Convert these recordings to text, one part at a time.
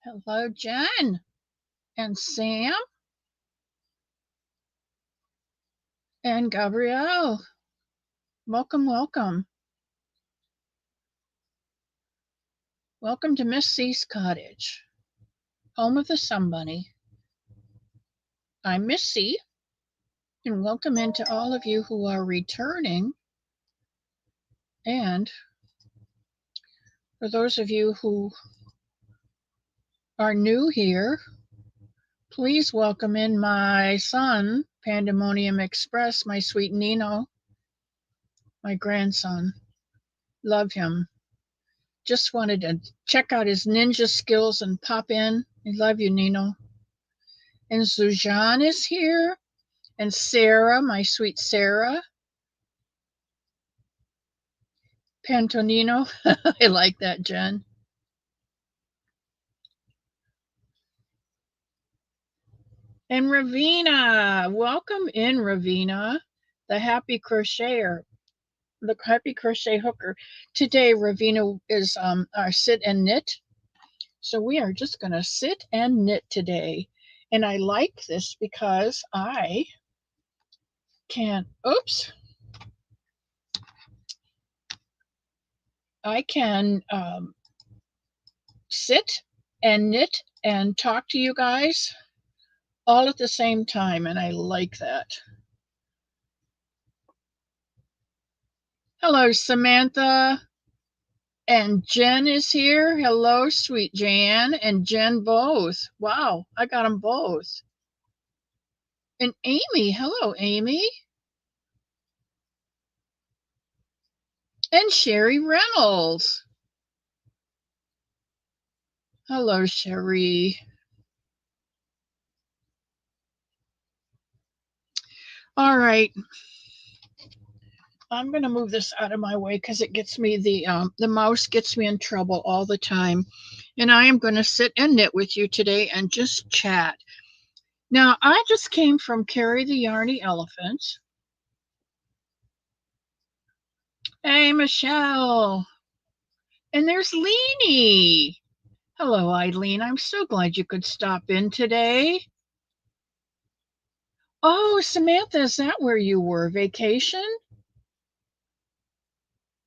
Hello, Jen and Sam and Gabrielle. Welcome, welcome. Welcome to Miss C's cottage, home of the Sun Bunny. I'm Miss C, and welcome into all of you who are returning. And for those of you who are new here, please welcome in my son, Pandemonium Express, my sweet Nino, my grandson. Love him. Just wanted to check out his ninja skills and pop in. I love you, Nino. And Zujan is here. And Sarah, my sweet Sarah. Pantonino. I like that, Jen. And Ravina. Welcome in, Ravina, the happy crocheter, the happy crochet hooker. Today, Ravina is our sit and knit. So we are just going to sit and knit today. And I like this because I can, I can sit and knit and talk to you guys all at the same time, and I like that. Hello, Samantha. And Jen is here. Hello, sweet Jan and Jen both. Wow, I got them both. And Amy. Hello, Amy. And Sherry Reynolds. Hello, Sherry. All right. I'm going to move this out of my way because it gets me the mouse gets me in trouble all the time. And I am going to sit and knit with you today and just chat. Now, I just came from Carrie the Yarny Elephant. Hey, Michelle. And there's Leanie. Hello, Eileen. I'm so glad you could stop in today. Oh, Samantha, is that where you were? Vacation?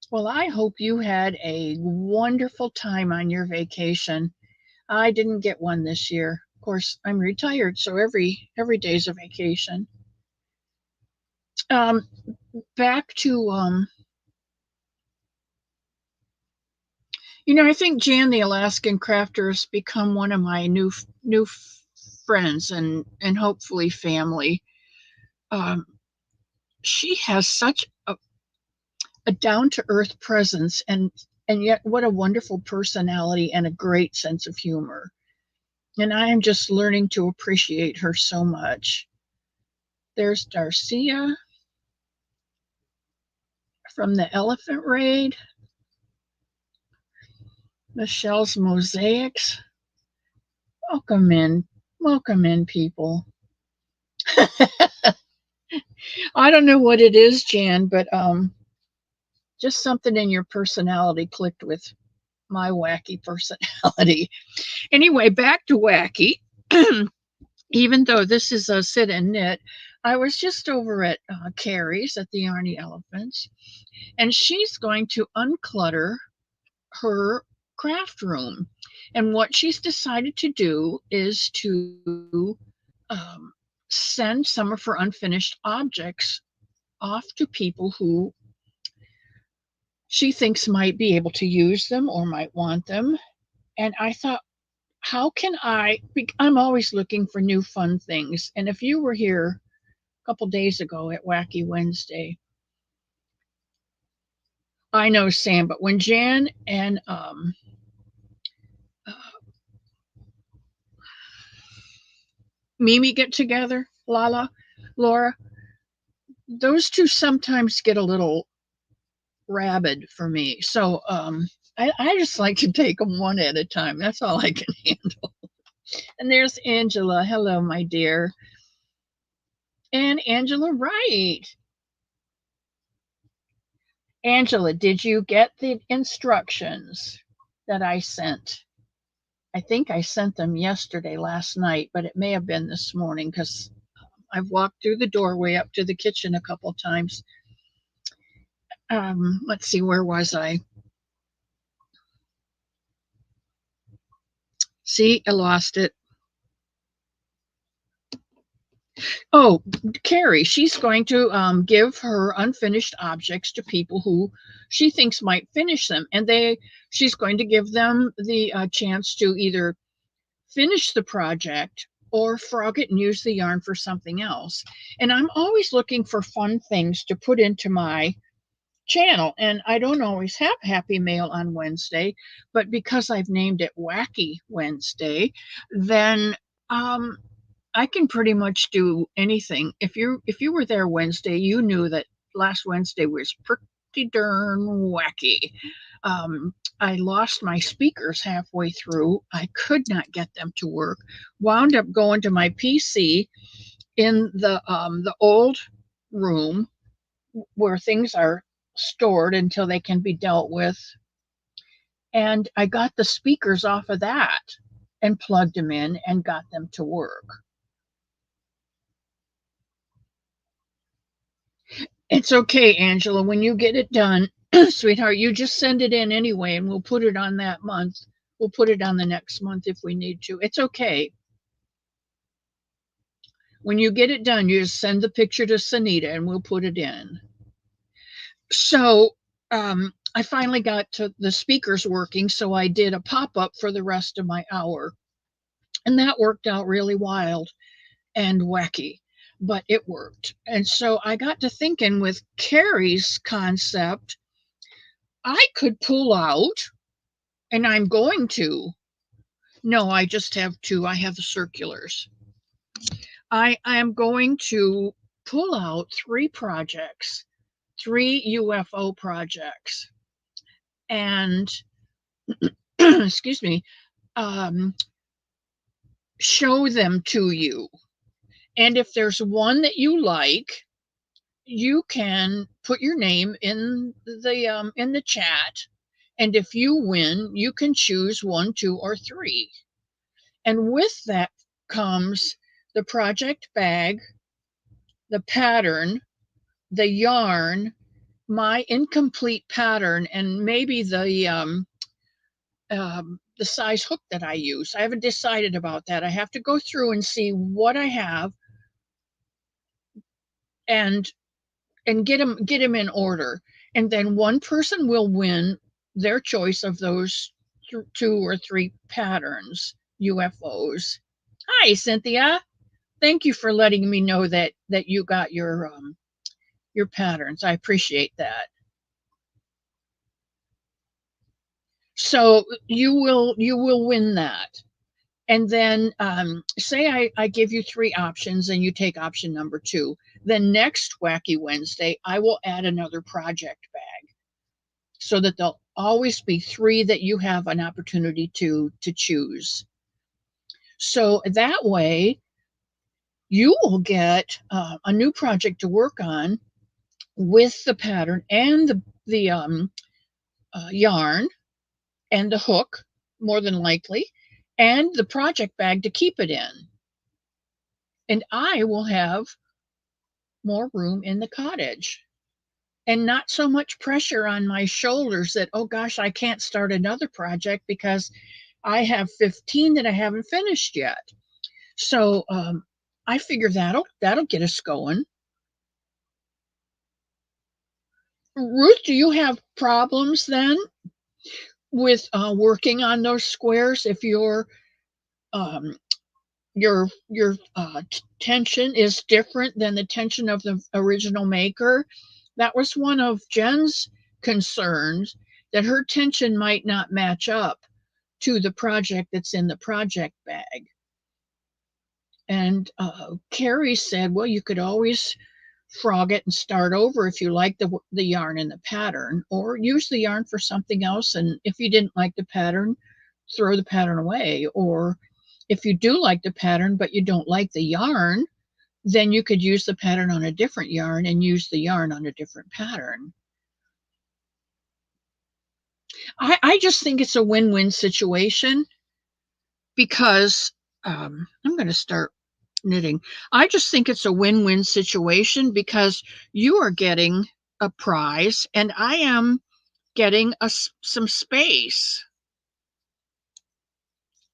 Well, I hope you had a wonderful time on your vacation. I didn't get one this year. Of course, I'm retired, so every day's a vacation. Um, back to I think Jan the Alaskan Crafter has become one of my new friends and hopefully family. Um, she has such a down to earth presence and yet what a wonderful personality and a great sense of humor. And I am just learning to appreciate her so much. There's Darcia from the Elephant Raid. Michelle's Mosaics. Welcome in, people. I don't know what it is, Jan, but just something in your personality clicked with my wacky personality. Anyway, back to wacky. Even though this is a sit and knit, I was just over at Carrie's at the Yarny Elephants, and she's going to unclutter her craft room. And what she's decided to do is to send some of her unfinished objects off to people who she thinks might be able to use them or might want them. And I thought, how can I'm always looking for new fun things. And if you were here a couple days ago at Wacky Wednesday, I know Sam, but when Jan and Mimi get together, Laura, those two sometimes get a little rabid for me. So I just like to take them one at a time. That's all I can handle. And there's Angela. Hello, my dear. And Angela Wright. Angela, did you get the instructions that I sent? I think I sent them yesterday, last night, but it may have been this morning because I've walked through the doorway up to the kitchen a couple times. Let's see, where was I? See, I lost it. Oh, Carrie, she's going to give her unfinished objects to people who she thinks might finish them, and she's going to give them the chance to either finish the project or frog it and use the yarn for something else. And I'm always looking for fun things to put into my channel, and I don't always have Happy Mail on Wednesday, but because I've named it Wacky Wednesday, then I can pretty much do anything. If you were there Wednesday, you knew that last Wednesday was pretty darn wacky. I lost my speakers halfway through. I could not get them to work. Wound up going to my PC in the old room where things are stored until they can be dealt with. And I got the speakers off of that and plugged them in and got them to work. It's okay, Angela. When you get it done, sweetheart, you just send it in anyway, and we'll put it on that month. We'll put it on the next month if we need to. It's okay. When you get it done, you just send the picture to Sanita and we'll put it in. So I finally got to the speakers working, so I did a pop-up for the rest of my hour. And that worked out really wild and wacky, but it worked. And so I got to thinking with Carrie's concept, I could pull out, and I'm going to. No, I just have two. I have the circulars. I am going to pull out 3 projects, 3 UFO projects, and excuse me, show them to you. And if there's one that you like, you can put your name in the chat, and if you win, you can choose 1, 2, or 3. And with that comes the project bag, the pattern, the yarn, my incomplete pattern, and maybe the size hook that I use. I haven't decided about that. I have to go through and see what I have and get them in order. And then one person will win their choice of those 2 or 3 patterns, UFOs. Hi, Cynthia. Thank you for letting me know that you got your patterns. I appreciate that. So you will win that. And then say I give you 3 options and you take option number 2. Then next Wacky Wednesday, I will add another project bag so that there'll always be 3 that you have an opportunity to choose. So that way you will get a new project to work on with the pattern and the yarn and the hook, more than likely, and the project bag to keep it in. And I will have more room in the cottage and not so much pressure on my shoulders that, oh gosh, I can't start another project because I have 15 that I haven't finished yet. So I figure that'll get us going. Ruth, do you have problems then with working on those squares if your tension is different than the tension of the original maker? That was one of Jen's concerns, that her tension might not match up to the project that's in the project bag. And Carrie said, well, you could always frog it and start over if you like the yarn and the pattern, or use the yarn for something else. And if you didn't like the pattern, throw the pattern away. Or if you do like the pattern, but you don't like the yarn, then you could use the pattern on a different yarn and use the yarn on a different pattern. I just think it's a win-win situation. because I'm going to start knitting. I just think it's a win-win situation because you are getting a prize and I am getting some space.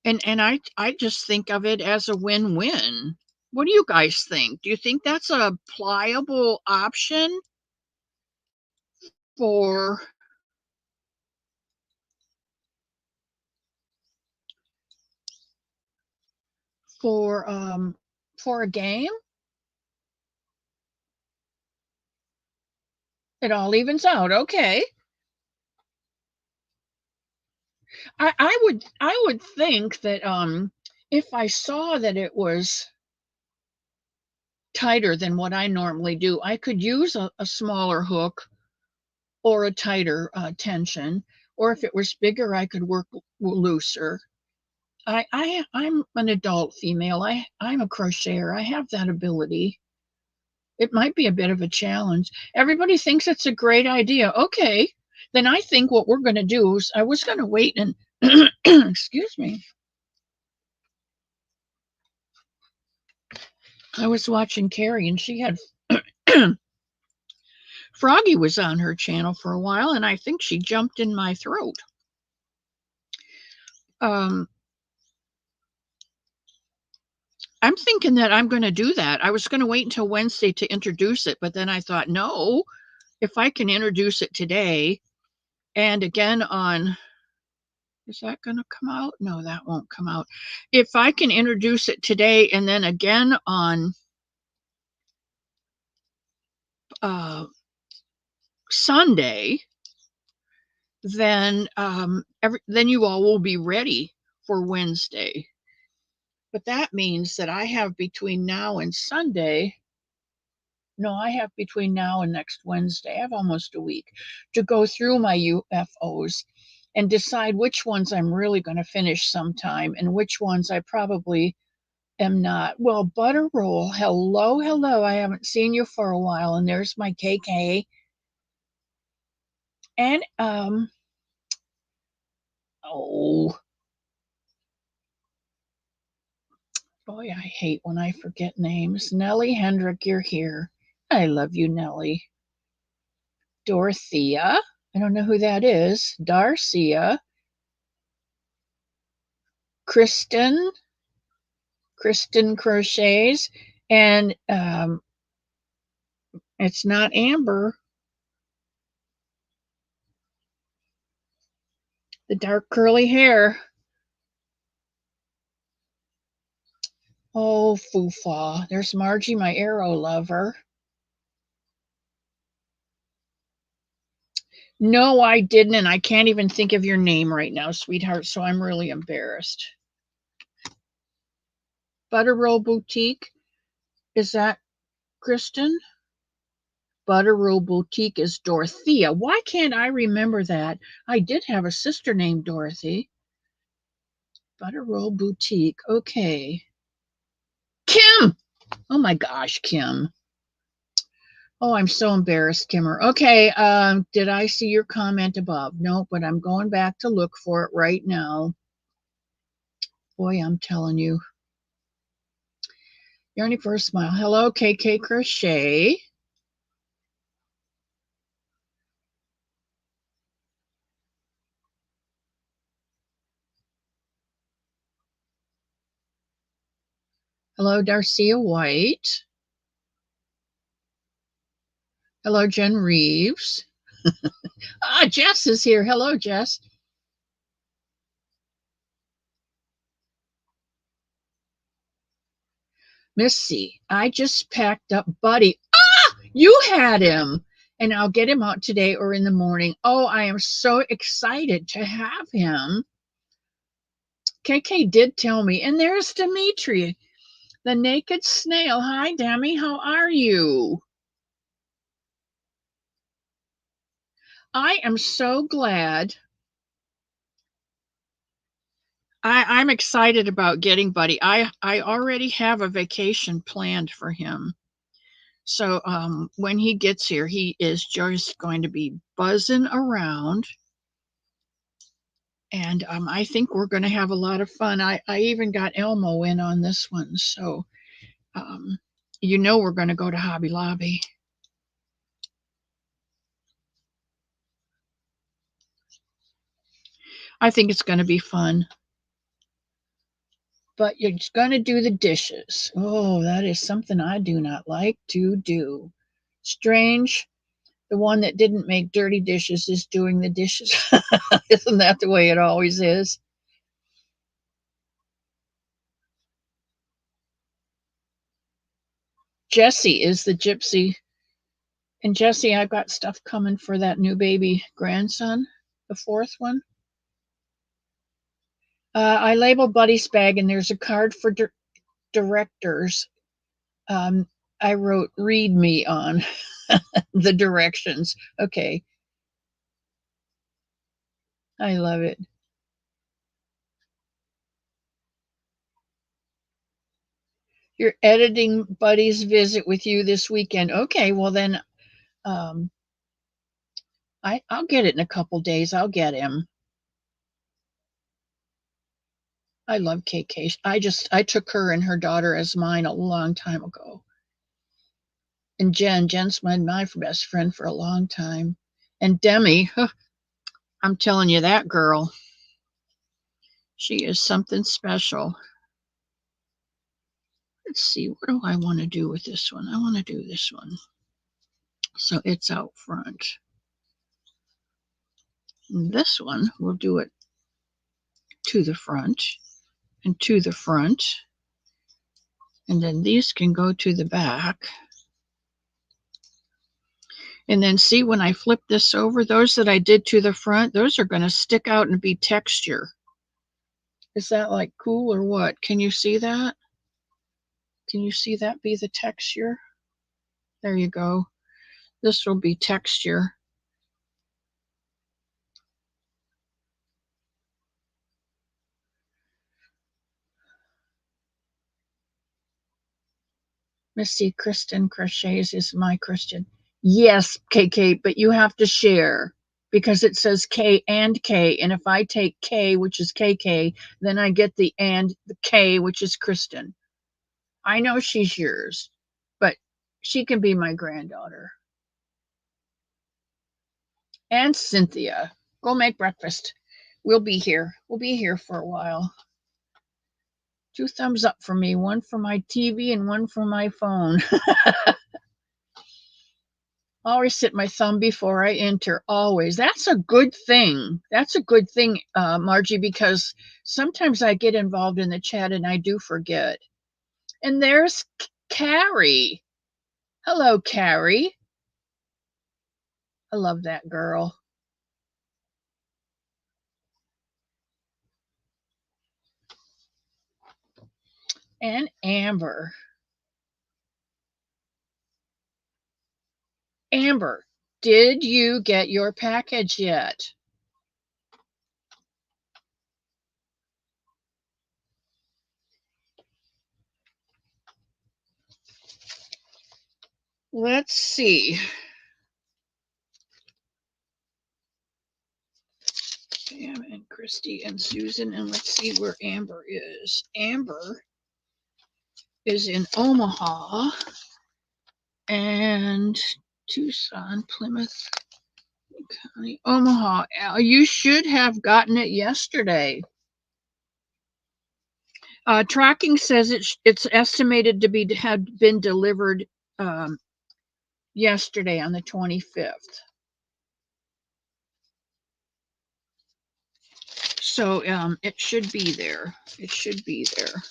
And I just think of it as a win-win. What do you guys think? Do you think that's a pliable option for for um for a game? It all evens out. Okay. I would think that if I saw that it was tighter than what I normally do, I could use a smaller hook or a tighter tension, or if it was bigger, I could work looser. I'm an adult female. I'm a crocheter. I have that ability. It might be a bit of a challenge. Everybody thinks it's a great idea. Okay, then I think what we're going to do is I was going to wait and excuse me. I was watching Carrie and she had Froggy was on her channel for a while and I think she jumped in my throat. I'm thinking that I'm going to do that. I was going to wait until Wednesday to introduce it, but then I thought, no, if I can introduce it today and again on, is that going to come out? No, that won't come out. If I can introduce it today and then again on Sunday, then then you all will be ready for Wednesday. But that means that I have between now and Sunday, no, I have between now and next Wednesday, I have almost a week to go through my UFOs and decide which ones I'm really going to finish sometime and which ones I probably am not. Well, Butter Roll, hello, hello. I haven't seen you for a while. And there's my KK. And, oh, boy, I hate when I forget names. Nellie Hendrick, you're here. I love you, Nellie. Dorothea, I don't know who that is. Darcia. Kristen Crochets. And it's not Amber. The dark curly hair. Oh, Fufa. There's Margie, my arrow lover. No, I didn't, and I can't even think of your name right now, sweetheart, so I'm really embarrassed. Butter Roll Boutique, is that Kristen? Butter Roll Boutique is Dorothea. Why can't I remember that? I did have a sister named Dorothy. Butter Roll Boutique, okay. Kim! Oh my gosh, Kim. Oh, I'm so embarrassed, Kimmer. Okay, did I see your comment above? No, but I'm going back to look for it right now. Boy, I'm telling you. Yarny for a smile. Hello, KK Crochet. Hello, Darcia White. Hello, Jen Reeves. Jess is here. Hello, Jess. Missy, I just packed up Buddy. You had him. And I'll get him out today or in the morning. Oh, I am so excited to have him. KK did tell me. And there's Dimitri, the naked snail. Hi, Demi. How are you? I am so glad. I'm excited about getting Buddy. I already have a vacation planned for him. So when he gets here, he is just going to be buzzing around. And I think we're going to have a lot of fun. I even got Elmo in on this one. So, um, we're going to go to Hobby Lobby. I think it's going to be fun. But you're going to do the dishes. Oh, that is something I do not like to do. Strange. The one that didn't make dirty dishes is doing the dishes. Isn't that the way it always is? Jessie is the gypsy. And Jessie, I've got stuff coming for that new baby grandson, the fourth one. I labeled Buddy's bag, and there's a card for directors. I wrote "read me" on the directions. Okay, I love it. You're editing Buddy's visit with you this weekend. Okay, well then, um, I'll get it in a couple days. I'll get him. I love KK. I took her and her daughter as mine a long time ago. And Jen's my best friend for a long time. And Demi, huh, I'm telling you, that girl, she is something special. Let's see, what do I want to do with this one? I want to do this one. So it's out front. And this one, we'll do it to the front and to the front. And then these can go to the back. And then see, when I flip this over, those that I did to the front, those are going to stick out and be texture. Is that like cool or what? Can you see that? Can you see that be the texture? There you go. This will be texture. Missy Kristen Crochets is my Christian. Yes, KK, but you have to share because it says K and K. And if I take K, which is KK, then I get the K, which is Kristen. I know she's yours, but she can be my granddaughter. And Cynthia, go make breakfast. We'll be here. We'll be here for a while. 2 thumbs up for me, one for my TV and one for my phone. Always sit my thumb before I enter. Always. That's a good thing. That's a good thing, Margie, because sometimes I get involved in the chat and I do forget. And there's Carrie. Hello, Carrie. I love that girl. And Amber. Amber, did you get your package yet? Let's see. Pam and Christy and Susan, and let's see where Amber is. Amber is in Omaha and Tucson, Plymouth County, Omaha. You should have gotten it yesterday. Tracking says it's estimated to be had been delivered yesterday on the 25th. So it should be there. It should be there.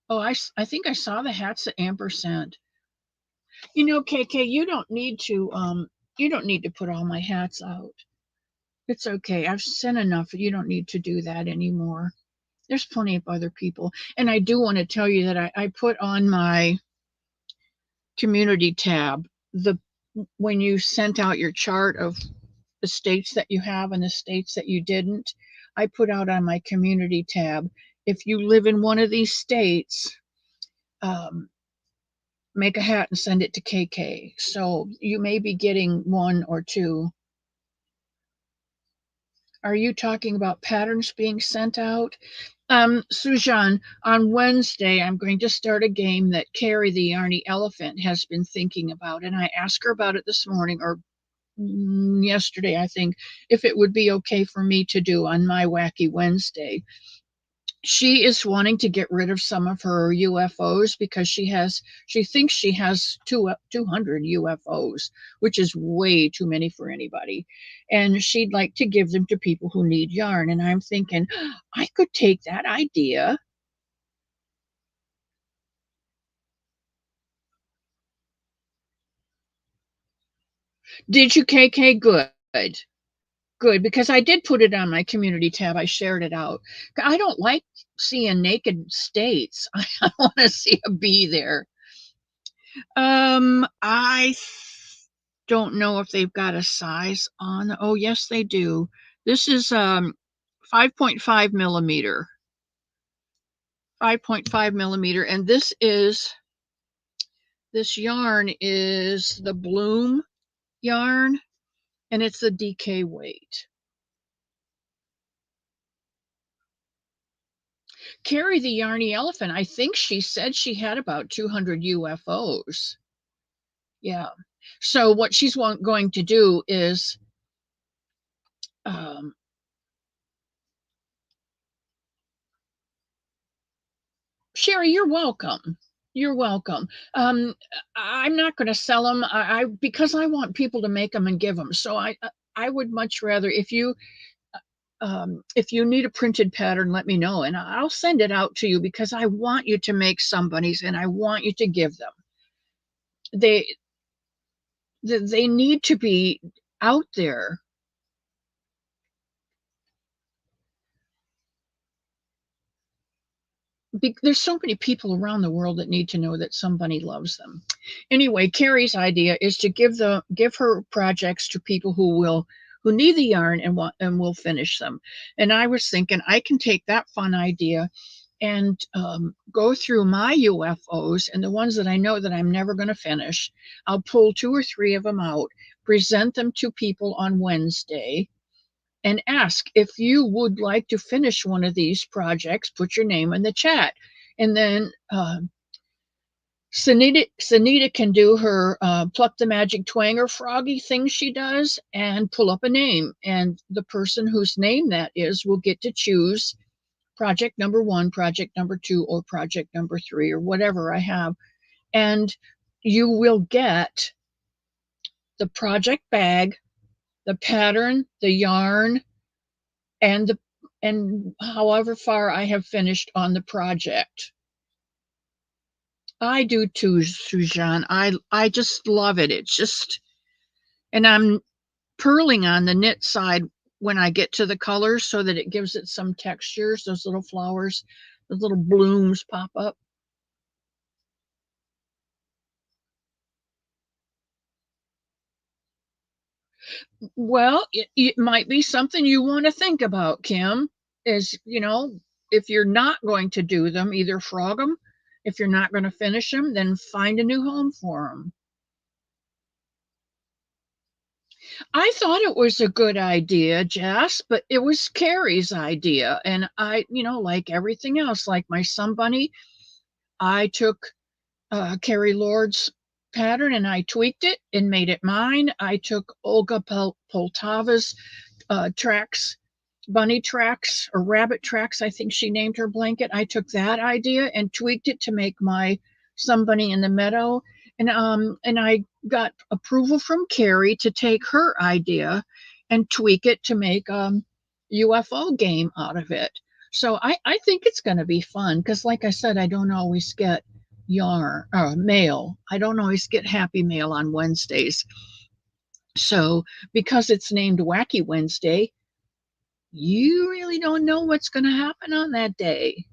Oh, I think I saw the hats that Amber sent. KK, you don't need to put all my hats out. It's okay. I've sent enough. You don't need to do that anymore. There's plenty of other people. And I do want to tell you that I put on my community tab when you sent out your chart of the states that you have and the states that you didn't. I put out on my community tab, if you live in one of these states, um, make a hat and send it to KK. So you may be getting one or two. Are you talking about patterns being sent out? Sujan, on Wednesday, I'm going to start a game that Carrie the Yarny Elephant has been thinking about. And I asked her about it this morning or yesterday, I think, if it would be okay for me to do on my Wacky Wednesday. She is wanting to get rid of some of her UFOs because she thinks she has 200 UFOs, which is way too many for anybody. And she'd like to give them to people who need yarn. And I'm thinking, I could take that idea. Did you, KK? Good. Good, because I did put it on my community tab. I shared it out. I don't like seeing naked states. I want to see a bee there. I don't know if they've got a size on. Oh, yes, they do. This is 5.5 millimeter. 5.5 millimeter, and this yarn is the Bloom yarn, and it's the DK weight. Carrie the Yarny Elephant, I think she said she had about 200 UFOs. Yeah. So what she's going to do is Sherry, you're welcome. You're welcome. I'm not going to sell them. Because I want people to make them and give them. So I would much rather if you need a printed pattern, let me know and I'll send it out to you because I want you to make somebody's and I want you to give them. They need to be out there. There's so many people around the world that need to know that somebody loves them. Anyway, Carrie's idea is to give her projects to people who need the yarn and will finish them. And I was thinking I can take that fun idea and go through my UFOs and the ones that I know that I'm never going to finish. I'll pull 2 or 3 of them out, present them to people on Wednesday, and ask if you would like to finish one of these projects. Put your name in the chat, and then Sanita can do her pluck the magic twanger froggy thing she does and pull up a name, and the person whose name that is will get to choose project number 1, project number 2, or project number 3, or whatever I have, and you will get the project bag, the pattern, the yarn, and however far I have finished on the project. I do too, Sujan. I just love it. It's just, and I'm purling on the knit side when I get to the colors so that it gives it some textures. Those little flowers, those little blooms pop up. Well, it might be something you want to think about, Kim, is, if you're not going to do them, either frog them. If you're not going to finish them, then find a new home for them. I thought it was a good idea, Jess, but it was Carrie's idea. And I, like everything else, like my Sun Bunny, I took Carrie Lord's pattern and I tweaked it and made it mine. I took Olga Poltava's tracks, bunny tracks or rabbit tracks, I think she named her blanket. I took that idea and tweaked it to make my Sun Bunny in the Meadow. And I got approval from Carrie to take her idea and tweak it to make UFO game out of it. So I think it's going to be fun because, like I said, I don't always get yarn or mail. I don't always get happy mail on Wednesdays. So because it's named Wacky Wednesday, you really don't know what's going to happen on that day.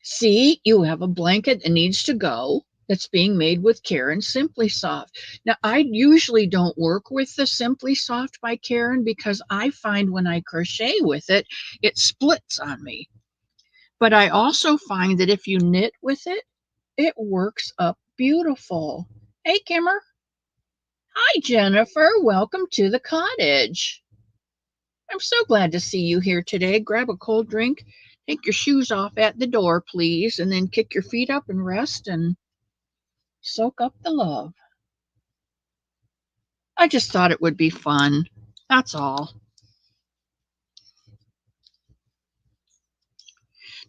See, you have a blanket that needs to go that's being made with Caron Simply Soft. Now, I usually don't work with the Simply Soft by Caron because I find when I crochet with it, it splits on me. But I also find that if you knit with it, it works up beautiful. Hey, Kimmer. Hi, Jennifer. Welcome to the cottage. I'm so glad to see you here today. Grab a cold drink, take your shoes off at the door, please, and then kick your feet up and rest and soak up the love. I just thought it would be fun. That's all.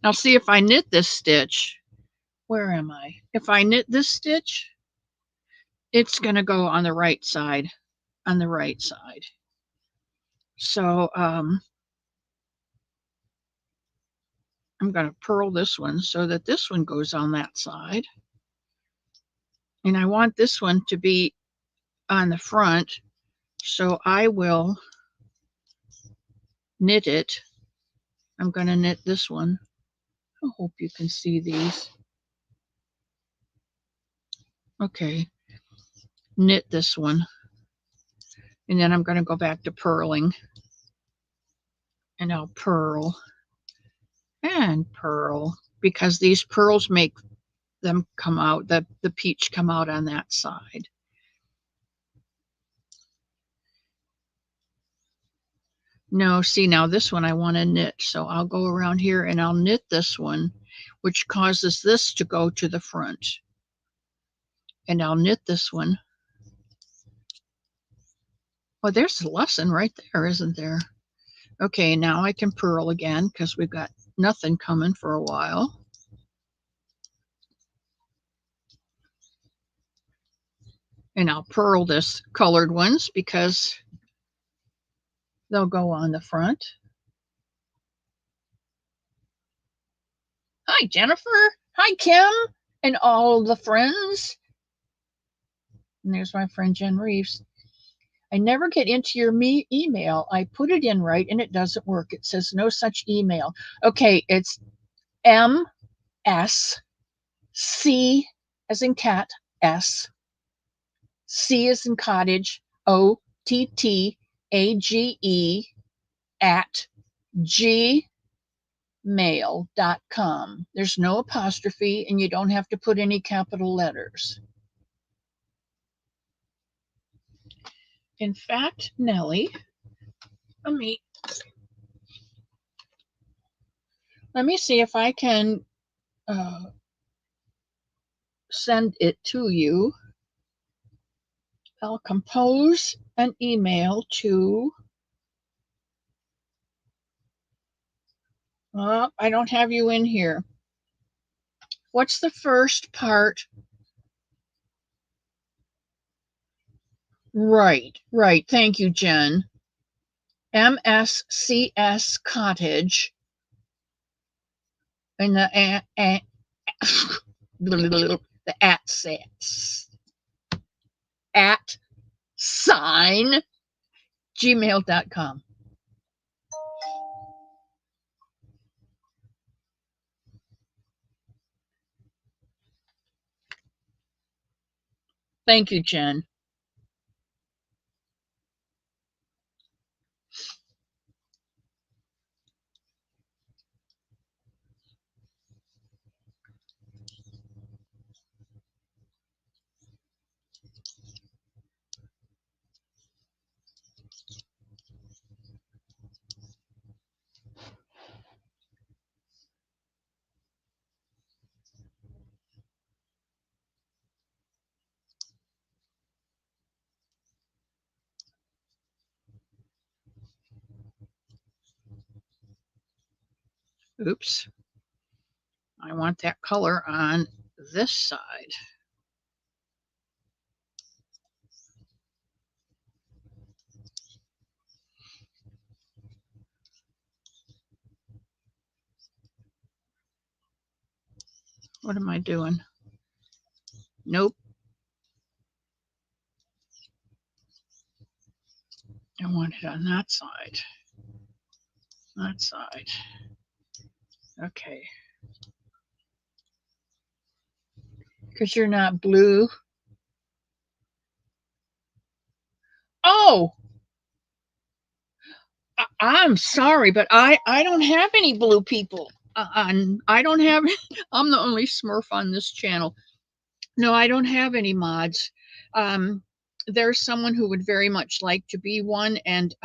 Now see if I knit this stitch. Where am I? If I knit this stitch, it's going to go on the right side. On the right side. So I'm going to purl this one so that this one goes on that side. And I want this one to be on the front. So I will knit it. I'm going to knit this one. I hope you can see these. Okay. Knit this one. And then I'm going to go back to purling. And I'll purl and purl because these purls make them come out, the peach come out on that side. No, see now this one I want to knit. So I'll go around here and I'll knit this one, which causes this to go to the front. And I'll knit this one. Well, there's a lesson right there, isn't there? Okay, now I can purl again because we've got nothing coming for a while. And I'll purl this colored ones because they'll go on the front. Hi, Jennifer. Hi, Kim, and all the friends. And there's my friend Jen Reeves. I never get into your email. I put it in right and it doesn't work. It says no such email. Okay, it's MSC as in cat, S, C as in cottage, OTTAGE at gmail.com. There's no apostrophe and you don't have to put any capital letters. In fact, Nellie, let me see if I can send it to you. I'll compose an email to, I don't have you in here. What's the first part? Right. Thank you, Jen. MSCS Cottage. And the at sign gmail.com. Thank you, Jen. Oops. I want that color on this side. What am I doing? Nope. I want it on that side. That side. Okay. Because you're not blue. Oh, I'm sorry, but I don't have any blue people. I don't have, I'm the only Smurf on this channel. No, I don't have any mods. Um, there's someone who would very much like to be one, and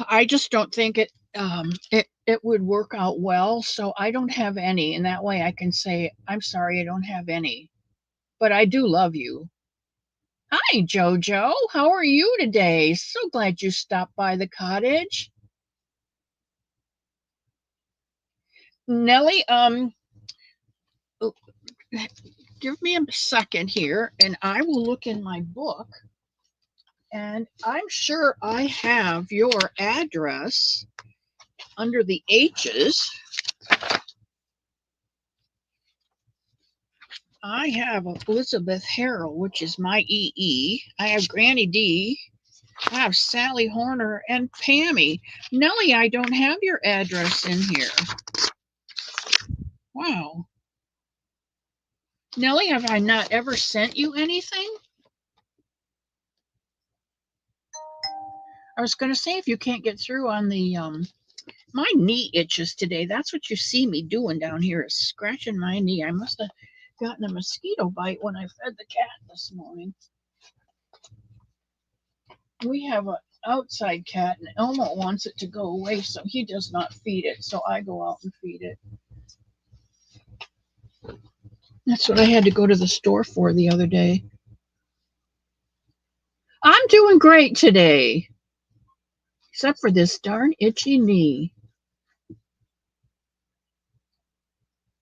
I just don't think it would work out well. So I don't have any, and that way I can say I'm sorry, I don't have any, but I do love you. Hi, Jojo. How are you today? So glad you stopped by the cottage. Nellie, give me a second here and I will look in my book. And I'm sure I have your address under the H's. I have Elizabeth Harrell, which is my EE. I have Granny D. I have Sally Horner and Pammy. Nellie, I don't have your address in here. Wow. Nellie, have I not ever sent you anything? I was going to say, if you can't get through on the, my knee itches today. That's what you see me doing down here, is scratching my knee. I must have gotten a mosquito bite when I fed the cat this morning. We have an outside cat, and Elmo wants it to go away, so he does not feed it. So I go out and feed it. That's what I had to go to the store for the other day. I'm doing great today, except for this darn itchy knee.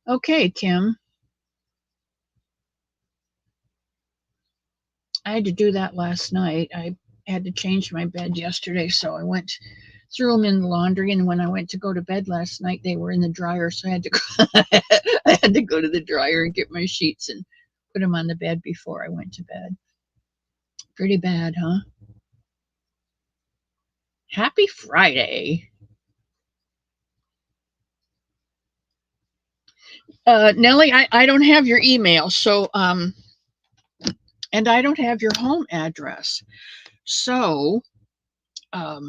Okay, Kim. I had to do that last night. I had to change my bed yesterday, so I went threw them in the laundry, and when I went to go to bed last night, they were in the dryer, so I had to go, I had to go to the dryer and get my sheets and put them on the bed before I went to bed. Pretty bad, huh? Happy Friday. Nellie, I don't have your email, so and I don't have your home address. So I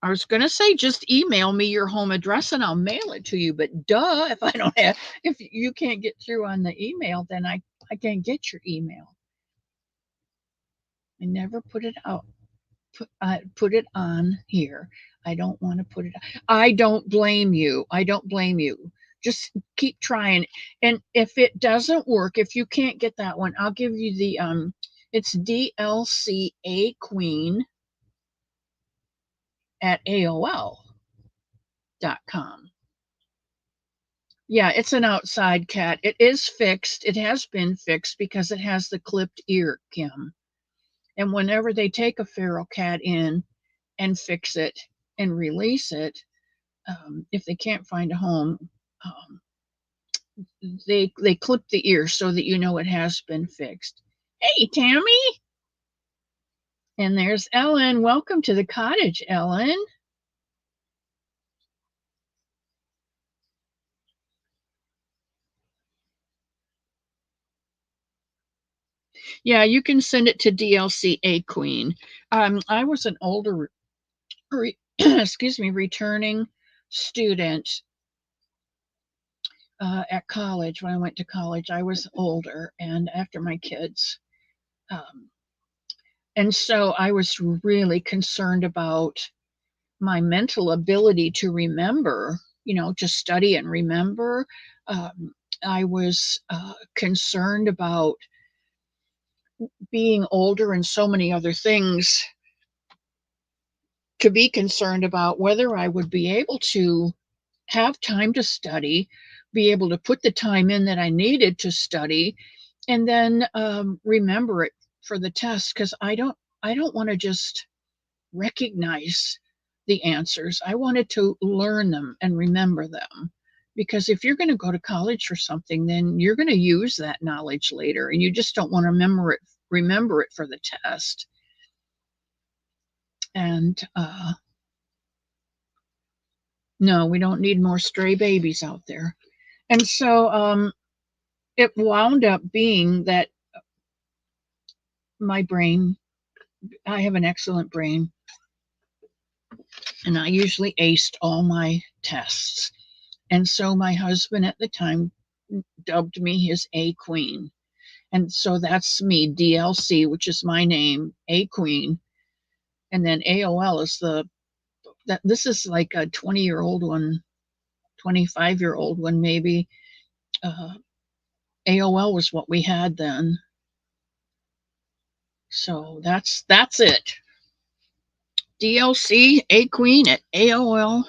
was gonna say just email me your home address and I'll mail it to you. But duh, if I don't have, if you can't get through on the email, then I can't get your email. I never put it out. Put it on here. I don't want to put it. I don't blame you. I don't blame you. Just keep trying. And if it doesn't work, if you can't get that one, I'll give you the it's DLCA Queen at AOL.com. Yeah, it's an outside cat. It is fixed. It has been fixed because it has the clipped ear, Kim. And whenever they take a feral cat in and fix it and release it, if they can't find a home, they clip the ear so that you know it has been fixed. Hey, Tammy! And there's Ellen. Welcome to the cottage, Ellen. Yeah, you can send it to DLCA Queen. I was an older, excuse me, returning student at college. When I went to college, I was older and after my kids. And so I was really concerned about my mental ability to remember, to study and remember. I was concerned about being older and so many other things to be concerned about whether I would be able to have time to study, be able to put the time in that I needed to study, and then remember it for the test. Because I don't want to just recognize the answers. I wanted to learn them and remember them. Because if you're going to go to college for something, then you're going to use that knowledge later, and you just don't want to remember it for the test. And no, we don't need more stray babies out there. And so it wound up being that my brain, I have an excellent brain. and I usually aced all my tests. And so my husband at the time dubbed me his A Queen. And so that's me, DLC, which is my name, A Queen. And then AOL is this is like a 20-year-old one, 25-year-old one, maybe. Uh, AOL was what we had then. So that's it. DLC A Queen at AOL.com.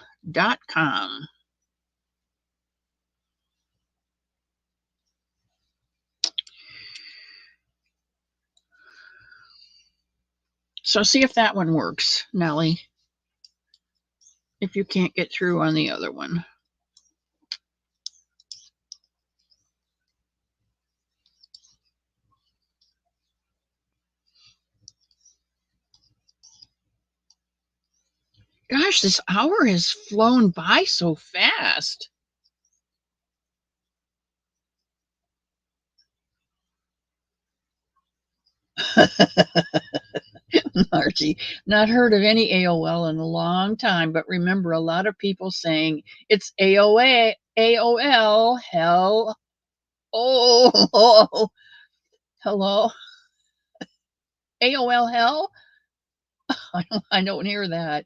So see if that one works, Nellie. If you can't get through on the other one. Gosh, this hour has flown by so fast. Margie, not heard of any AOL in a long time, but remember a lot of people saying it's AOA, AOL, hell, oh, hello, AOL, hell. I don't hear that.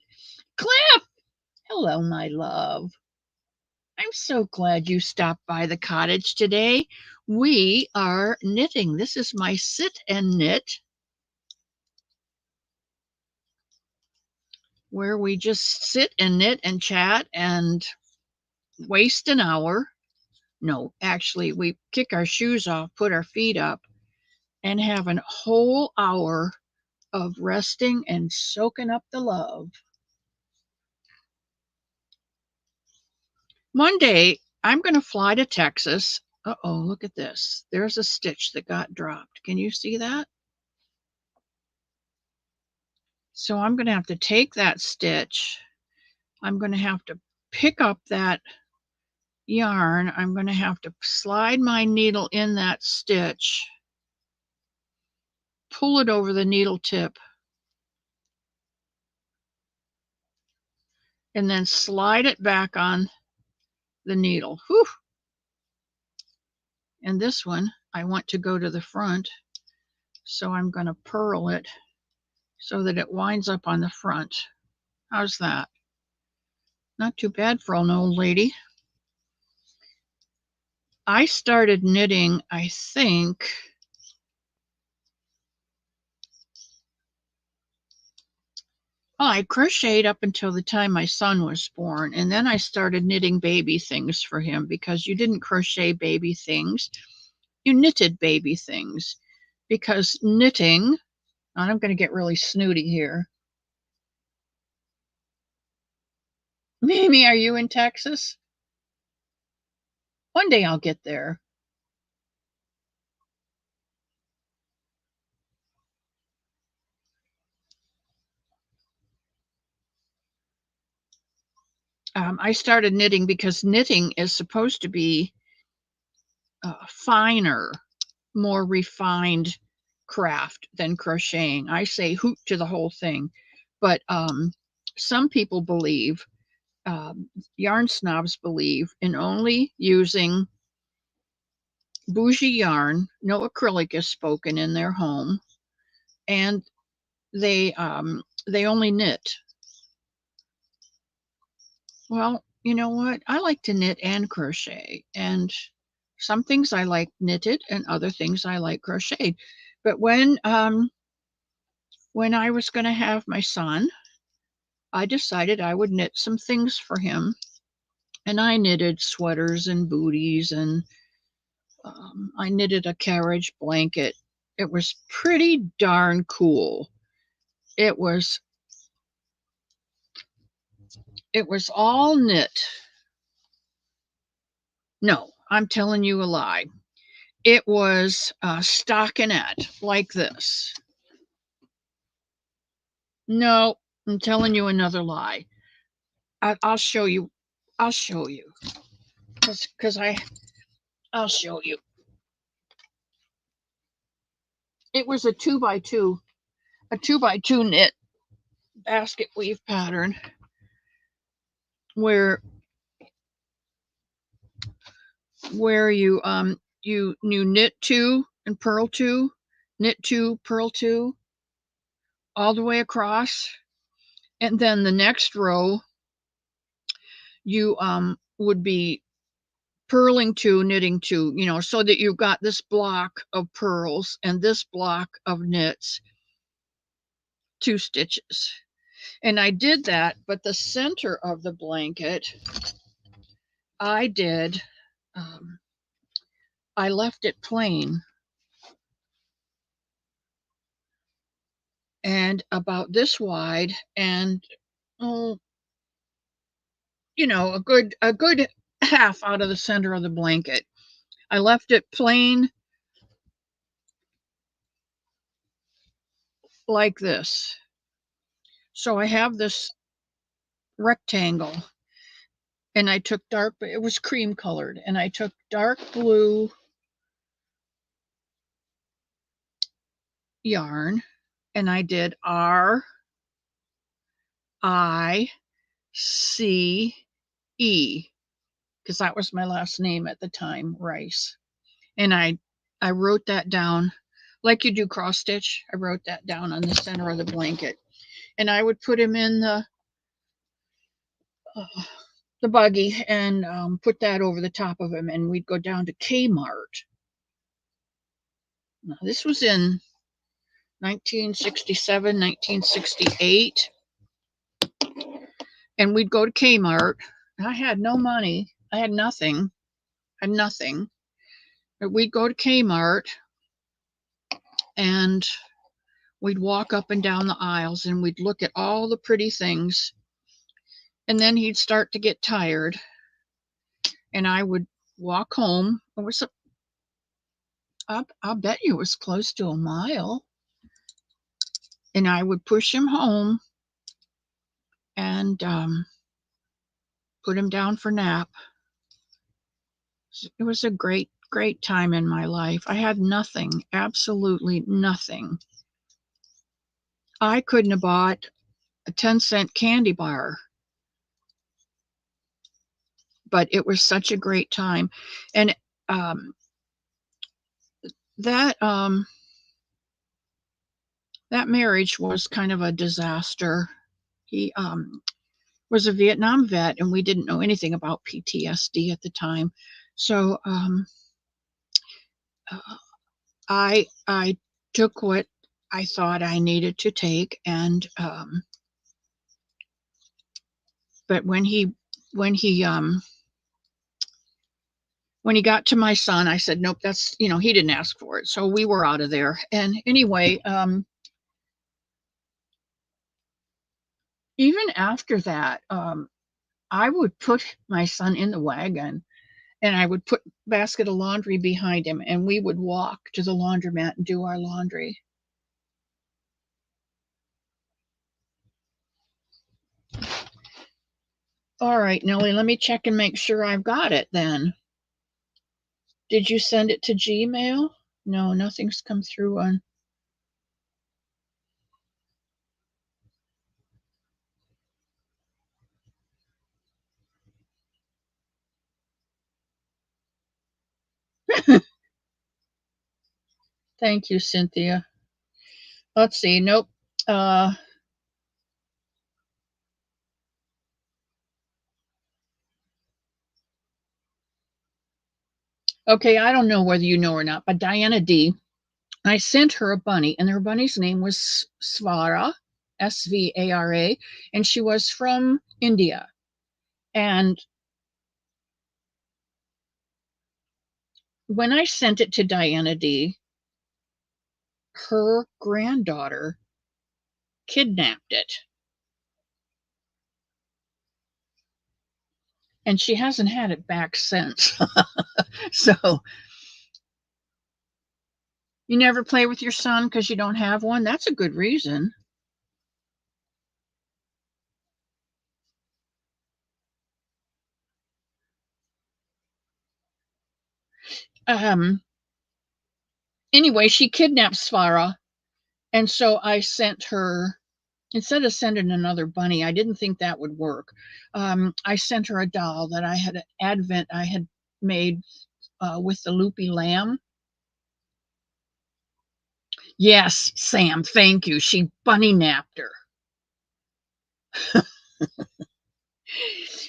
Cliff, hello, my love. I'm so glad you stopped by the cottage today. We are knitting. This is my sit and knit, where we just sit and knit and chat and waste an hour. No, actually, we kick our shoes off, put our feet up, and have a whole hour of resting and soaking up the love. One day, I'm going to fly to Texas. Uh-oh, look at this. There's a stitch that got dropped. Can you see that? So I'm going to have to take that stitch. I'm going to have to pick up that yarn. I'm going to have to slide my needle in that stitch, pull it over the needle tip, and then slide it back on the needle. Whew. And this one, I want to go to the front, so I'm going to purl it so that it winds up on the front. How's that? Not too bad for an old lady. I started knitting, I think, I crocheted up until the time my son was born, and then I started knitting baby things for him because you didn't crochet baby things, you knitted baby things. Because knitting, and I'm going to get really snooty here. Mimi, are you in Texas? One day I'll get there. I started knitting because knitting is supposed to be finer, more refined craft than crocheting. I say hoot to the whole thing. But some people believe, yarn snobs believe, in only using bougie yarn. No acrylic is spoken in their home, and they only knit. Well, you know what? I like to knit and crochet, and some things I like knitted, and other things I like crocheted. But when I was going to have my son, I decided I would knit some things for him, and I knitted sweaters and booties, and I knitted a carriage blanket. It was pretty darn cool. It was all knit. No, I'm telling you a lie. It was stockinette like this. No, I'm telling you another lie. I'll show you. I'll show you. Because I'll show you. It was a 2x2 knit basket weave pattern. where you knit 2 and purl 2, knit 2, purl 2, all the way across, and then the next row you would be purling 2, knitting 2, so that you've got this block of purls and this block of knits, 2 stitches. And I did that, but the center of the blanket, I did, I left it plain and about this wide, and a good half out of the center of the blanket. I left it plain like this. So I have this rectangle, and I took it was cream colored, and I took dark blue yarn, and I did R I C E, because that was my last name at the time, Rice. And I wrote that down like you do cross stitch. I wrote that down on the center of the blanket, and I would put him in the buggy and put that over the top of him, and we'd go down to Kmart. Now, this was in 1967, 1968, and we'd go to Kmart. I had no money. I had nothing. But we'd go to Kmart, and we'd walk up and down the aisles, and we'd look at all the pretty things. And then he'd start to get tired, and I would walk home. I'll bet you it was close to a mile. And I would push him home and put him down for nap. It was a great, great time in my life. I had nothing, absolutely nothing. I couldn't have bought a 10-cent candy bar, but it was such a great time. And that marriage was kind of a disaster. He was a Vietnam vet, and we didn't know anything about PTSD at the time. So I took what I thought I needed to take, and but when he got to my son, I said, nope, that's, he didn't ask for it. So we were out of there. And anyway, even after that, I would put my son in the wagon, and I would put a basket of laundry behind him, and we would walk to the laundromat and do our laundry. All right, Nellie, let me check and make sure I've got it then. Did you send it to Gmail? No, nothing's come through on. Thank you, Cynthia. Let's see. Nope. Okay, I don't know whether you know or not, but Diana D., I sent her a bunny, and her bunny's name was Svara, Svara, and she was from India. And when I sent it to Diana D., her granddaughter kidnapped it. And she hasn't had it back since. So you never play with your son because you don't have one? That's a good reason. Anyway, she kidnapped Svara, and so I sent her instead of sending another bunny, I didn't think that would work. I sent her a doll that I had made with the loopy lamb. Yes, Sam, thank you. She bunny napped her.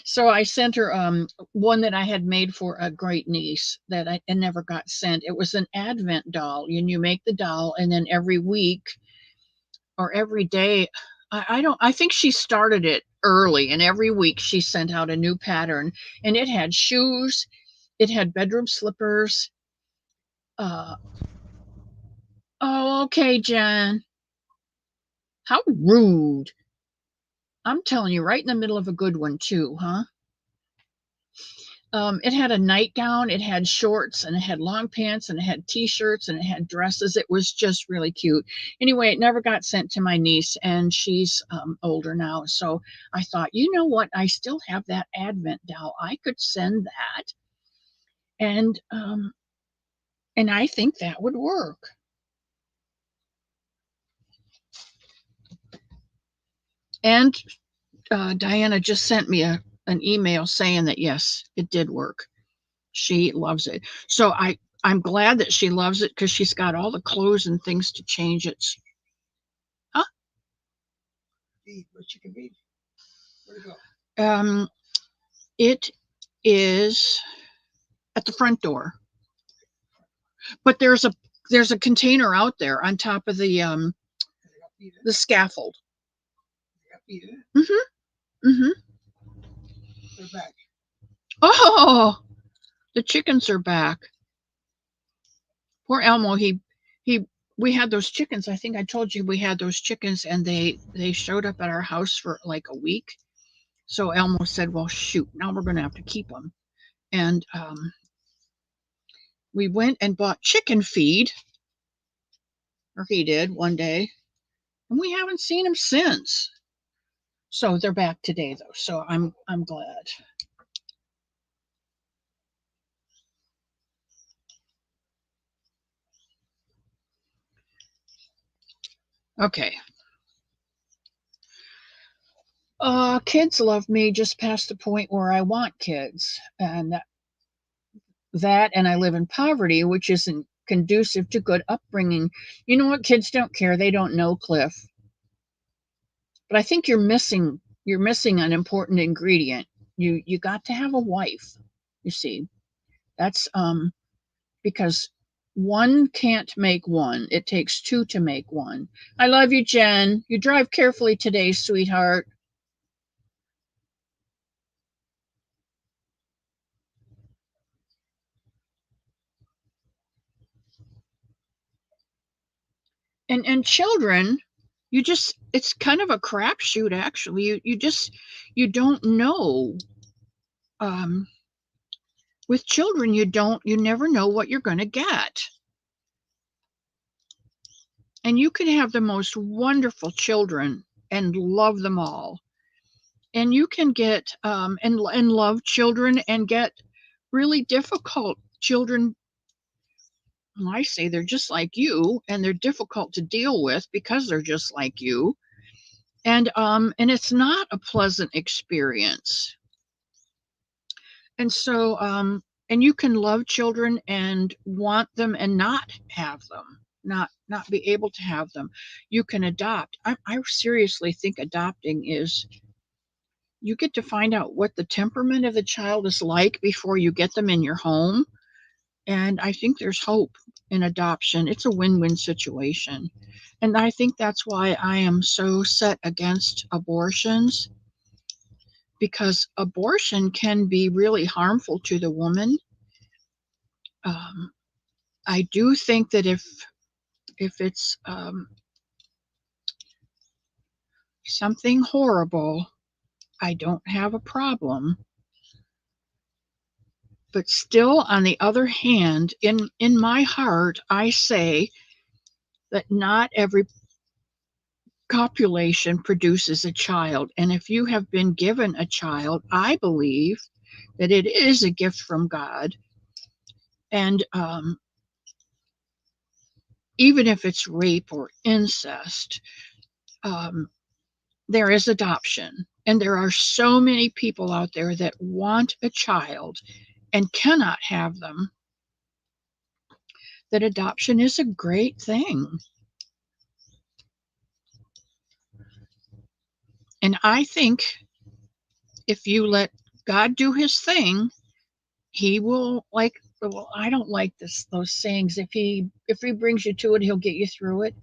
So I sent her one that I had made for a great niece that I never got sent. It was an Advent doll, and you make the doll, and then every week or every day, I think she started it early, and every week she sent out a new pattern, and it had shoes, it had bedroom slippers. Oh, okay, Jen. How rude. I'm telling you, right in the middle of a good one, too, huh? It had a nightgown, it had shorts, and it had long pants, and it had t-shirts, and it had dresses. It was just really cute. Anyway, it never got sent to my niece, and she's older now. So I thought, you know what? I still have that Advent doll. I could send that, and I think that would work. And Diana just sent me an email saying that yes, it did work. She loves it. So I'm glad that she loves it because she's got all the clothes and things to change it. Huh? What you can read. Where'd it go? It is at the front door. But there's a container out there on top of the scaffold. Mm-hmm. Mm-hmm. They're back. Oh, the chickens are back. Poor Elmo, we had those chickens. I think I told you we had those chickens, and they showed up at our house for like a week. So Elmo said, well, shoot, now we're going to have to keep them. And we went and bought chicken feed, or he did one day, and we haven't seen him since. So they're back today, though. So I'm glad. Okay. Kids love me just past the point where I want kids, and and I live in poverty, which isn't conducive to good upbringing. You know what? Kids don't care. They don't know, Cliff. But I think you're missing an important ingredient. You got to have a wife. You see, that's because one can't make one. It takes two to make one. I love you, Jen. You drive carefully today, sweetheart. And children, it's kind of a crapshoot actually. You don't know. Um, with children, you never know what you're going to get. And you can have the most wonderful children and love them all. And you can get and love children and get really difficult children. I say they're just like you, and they're difficult to deal with because they're just like you. And it's not a pleasant experience. And so and you can love children and want them and not have them, not be able to have them. You can adopt. I seriously think adopting is, you get to find out what the temperament of the child is like before you get them in your home. And I think there's hope in adoption. It's a win-win situation. And I think that's why I am so set against abortions, because abortion can be really harmful to the woman. I do think that if it's something horrible, I don't have a problem. But still, on the other hand, in my heart, I say that not every copulation produces a child. And if you have been given a child, I believe that it is a gift from God. And even if it's rape or incest, um, there is adoption. And there are so many people out there that want a child and cannot have them, that adoption is a great thing. And I think if you let God do his thing, he will, like, well, I don't like those sayings. If he brings you to it, he'll get you through it.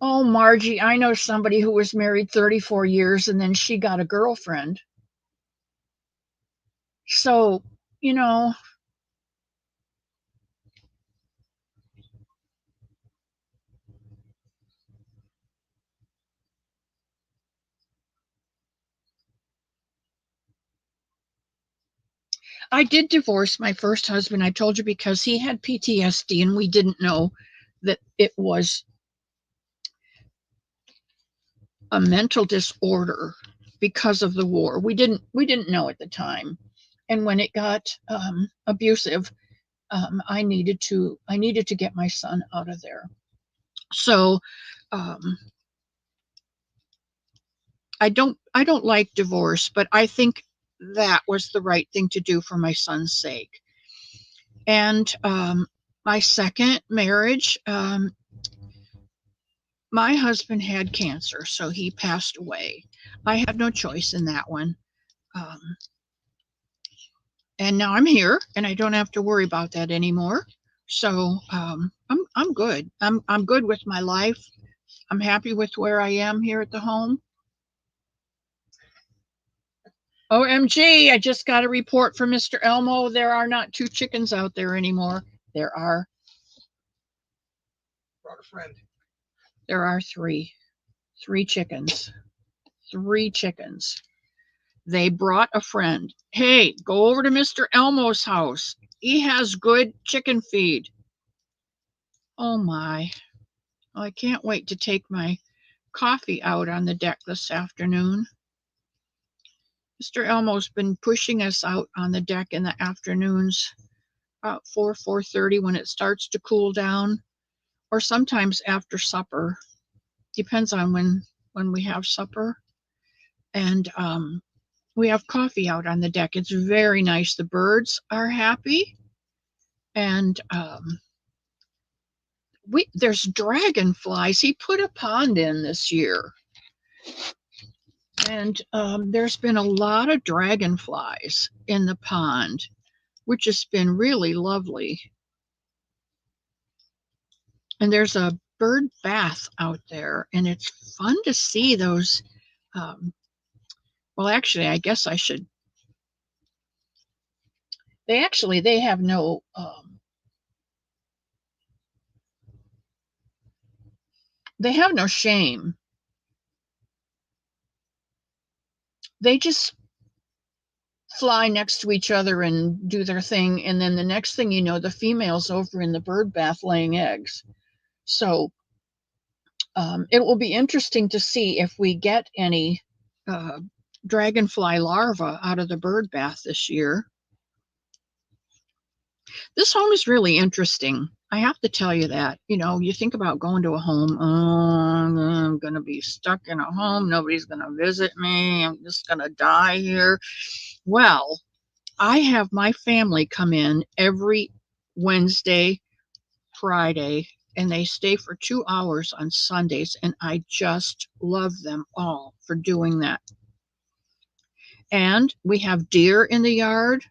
Oh, Margie, I know somebody who was married 34 years and then she got a girlfriend. So, you know, I did divorce my first husband, I told you, because he had PTSD and we didn't know that it was a mental disorder because of the war. We didn't know at the time. And when it got abusive, I needed to get my son out of there. So I don't like divorce, but I think that was the right thing to do for my son's sake. And my second marriage, my husband had cancer, so he passed away. I had no choice in that one. And now I'm here, and I don't have to worry about that anymore. So I'm good. I'm good with my life. I'm happy with where I am here at the home. OMG, I just got a report from Mr. Elmo. There are not 2 chickens out there anymore. There are. Brought a friend. There are 3. 3 chickens. 3 chickens. They brought a friend. Hey, go over to Mr. Elmo's house. He has good chicken feed. Oh my. Well, I can't wait to take my coffee out on the deck this afternoon. Mr. Elmo's been pushing us out on the deck in the afternoons, about 4:30 when it starts to cool down, or sometimes after supper. Depends on when we have supper. And we have coffee out on the deck. It's very nice. The birds are happy. And there's dragonflies. He put a pond in this year. And there's been a lot of dragonflies in the pond, which has been really lovely. And there's a bird bath out there, and it's fun to see those. Well, actually, I guess I should. They have no. They have no shame. They just fly next to each other and do their thing, and then the next thing you know, the female's over in the bird bath laying eggs. So it will be interesting to see if we get any dragonfly larvae out of the bird bath this year. This home is really interesting. I have to tell you that. You know, you think about going to a home, oh, I'm going to be stuck in a home. Nobody's going to visit me. I'm just going to die here. Well, I have my family come in every Wednesday, Friday, and they stay for 2 hours on Sundays, and I just love them all for doing that. And we have deer in the yard.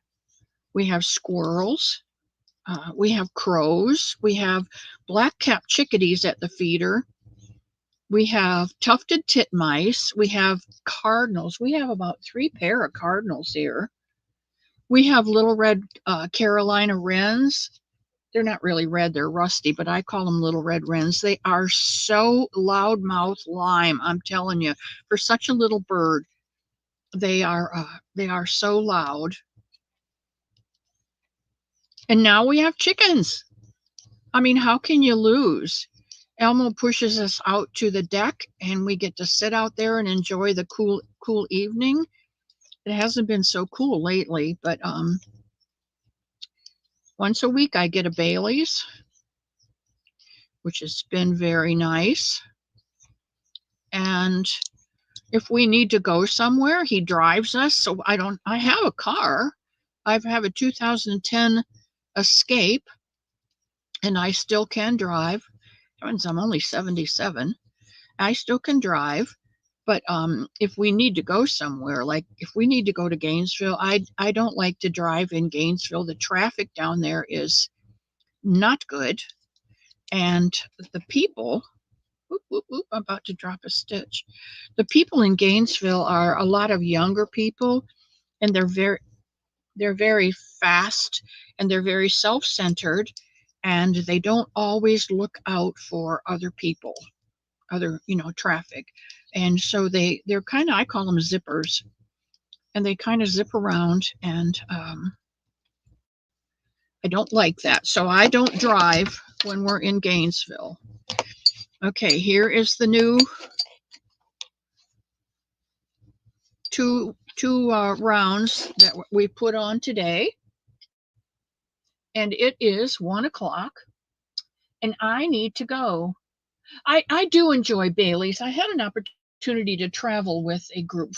We have squirrels. We have crows. We have black-capped chickadees at the feeder. We have tufted titmice. We have cardinals. We have about 3 pair of cardinals here. We have little red Carolina wrens. They're not really red, they're rusty, but I call them little red wrens. They are so loudmouth lime, I'm telling you. For such a little bird, they are so loud. And now we have chickens. I mean, how can you lose? Elmo pushes us out to the deck, and we get to sit out there and enjoy the cool evening. It hasn't been so cool lately, but Once a week, I get a Bailey's, which has been very nice. And if we need to go somewhere, he drives us. So I have a car. I have a 2010 Escape, and I still can drive. I'm only 77. I still can drive. But if we need to go somewhere, like if we need to go to Gainesville, I don't like to drive in Gainesville. The traffic down there is not good. And the people, I'm about to drop a stitch. The people in Gainesville are a lot of younger people, and they're very fast, and they're very self-centered, and they don't always look out for other people, other traffic. And so they're kind of, I call them zippers, and they kind of zip around, and I don't like that. So I don't drive when we're in Gainesville. Okay, here is the new two rounds that we put on today, and it is 1 o'clock, and I need to go. I do enjoy Bailey's. I had an opportunity to travel with a group,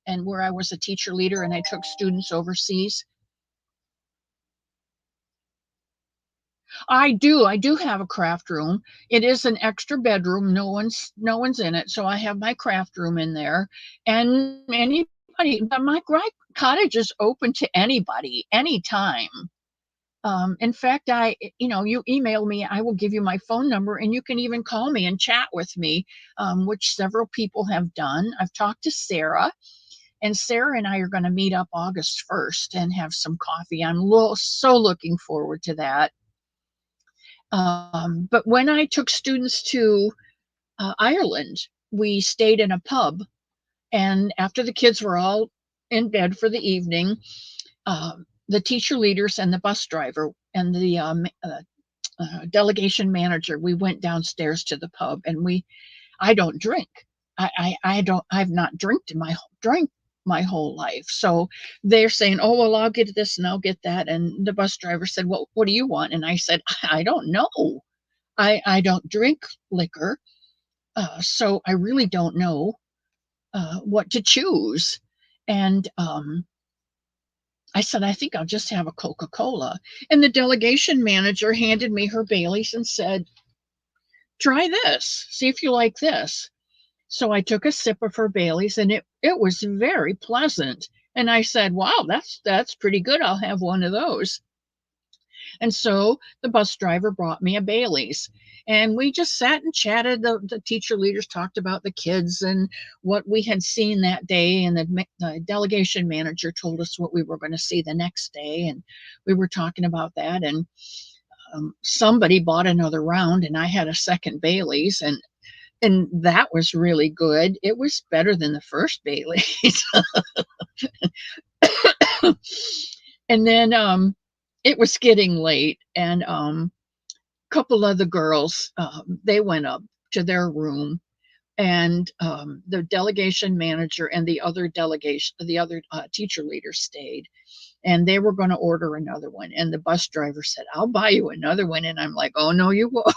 and where I was a teacher leader, and I took students overseas. I do have a craft room. It is an extra bedroom. No one's in it, so I have my craft room in there. And anybody, my cottage is open to anybody, anytime. In fact, you email me, I will give you my phone number, and you can even call me and chat with me, which several people have done. I've talked to Sarah, and Sarah and I are going to meet up August 1st and have some coffee. I'm so looking forward to that. But when I took students to Ireland, we stayed in a pub, and after the kids were all in bed for the evening, the teacher leaders and the bus driver and the delegation manager, we went downstairs to the pub, and I don't drink. I've not drank my whole life. So they're saying, oh, well, I'll get this and I'll get that. And the bus driver said, well, what do you want? And I said, I don't know. I don't drink liquor. So I really don't know what to choose. And I said, I think I'll just have a Coca-Cola. And the delegation manager handed me her Bailey's and said, try this, see if you like this. So I took a sip of her Bailey's, and it was very pleasant. And I said, wow, that's pretty good. I'll have one of those. And so the bus driver brought me a Bailey's, and we just sat and chatted. The teacher leaders talked about the kids and what we had seen that day, and the delegation manager told us what we were going to see the next day, and we were talking about that. And somebody bought another round, and I had a second Bailey's, and that was really good. It was better than the first Bailey's. And then it was getting late, and a couple of the girls, they went up to their room, and the delegation manager and the other teacher leaders stayed, and they were going to order another one. And the bus driver said, I'll buy you another one. And I'm like, oh, no, you won't.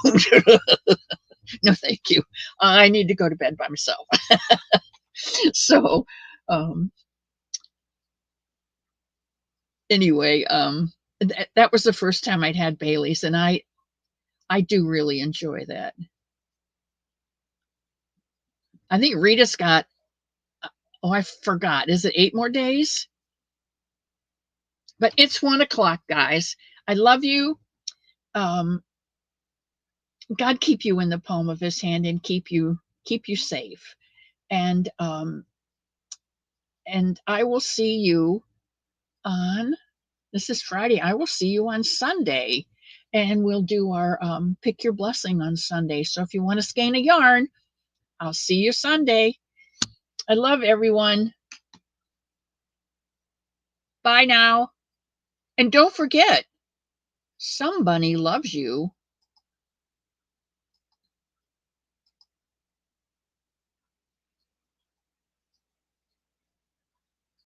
No, thank you. I need to go to bed by myself. So anyway, that was the first time I'd had Bailey's, and I do really enjoy that. I think Rita's got, oh, I forgot. Is it 8 more days? But it's 1 o'clock, guys. I love you. God keep you in the palm of his hand and keep you safe. And I will see you on, this is Friday. I will see you on Sunday, and we'll do our pick your blessing on Sunday. So if you want to skein a yarn, I'll see you Sunday. I love everyone. Bye now. And don't forget, somebody loves you.